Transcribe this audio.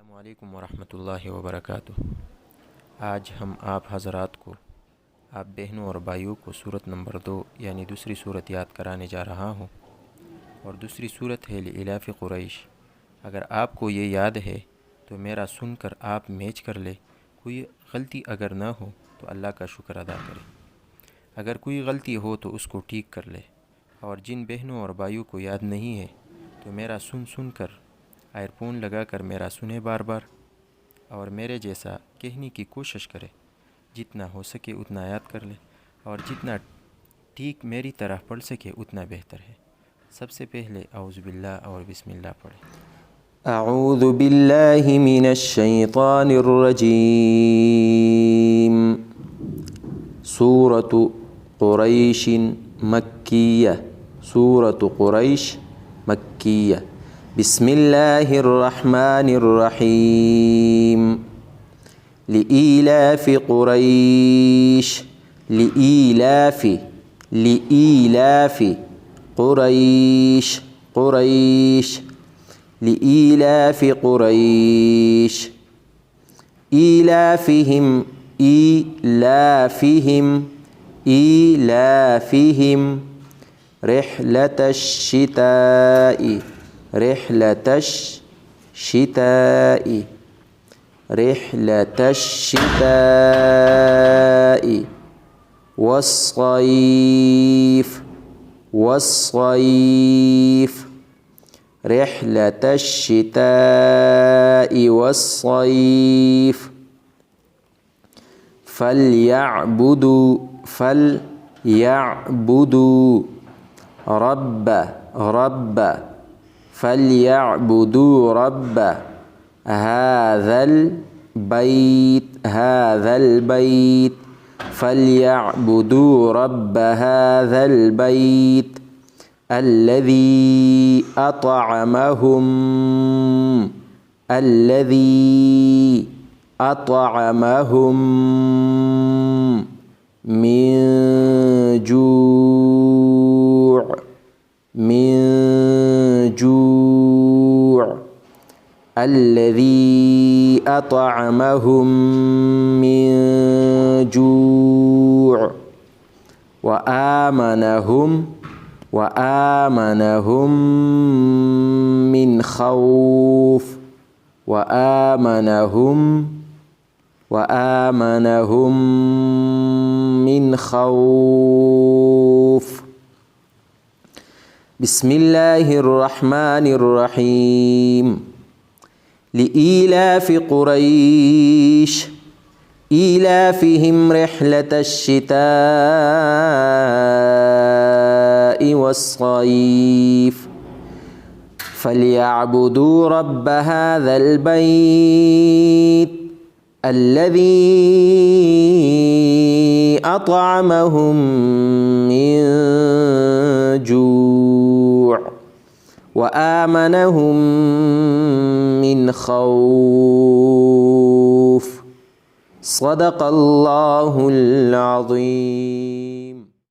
अस्सलामुअलैकुम वरहमतुल्लाहि वबरकातुह। आज हम आप हज़रात को, आप बहनों और भाइयों को सूरत नंबर 2 यानी दूसरी सूरत याद कराने जा रहा हूँ। और दूसरी सूरत है लिइलाफ़ि क़ुरैश। अगर आपको ये याद है तो मेरा सुनकर आप मैच कर ले। कोई गलती अगर ना हो तो अल्लाह का शुक्र अदा करें, अगर कोई गलती हो तो उसको ठीक कर ले। और जिन बहनों और भाइयों को याद नहीं है तो मेरा सुन कर एयरफोन लगा कर मेरा सुने बार बार, और मेरे जैसा कहने की कोशिश करे। जितना हो सके उतना याद कर ले, और जितना ठीक मेरी तरह पढ़ सके उतना बेहतर है। सबसे पहले औज़ु बिल्लाह और बिस्मिल्लाह पढ़े। अऊज़ु बिल्लाहि मिनश शैतानिर रजीम। सूरतु क़ुरैशिन मक्किय्यह। सूरतु क़ुरैश मक्किय्यह। बिस्मिल्लाहिर रहमानिर रहीम। लिइलाफ़ि क़ुरैश। लिइलाफ़ि क़ुरैश लिइलाफ़ि क़ुरैश। إيلافهم رحلة الشتاء والصيف رحلة الشتاء والصيف. فليعبدوا رب هذا البيت. فليعبدوا رب هذا البيت الذي أطعمهم من جوع. الذي أطعمهم من جوع وآمنهم من خوف. بسم الله الرحمن الرحيم. لإيلاف قريش إيلافهم رحلة الشتاء والصيف. فليعبدوا رب هذا البيت الذي أطعمهم من جوع وآمنهم من خوف. صدق الله العظيم.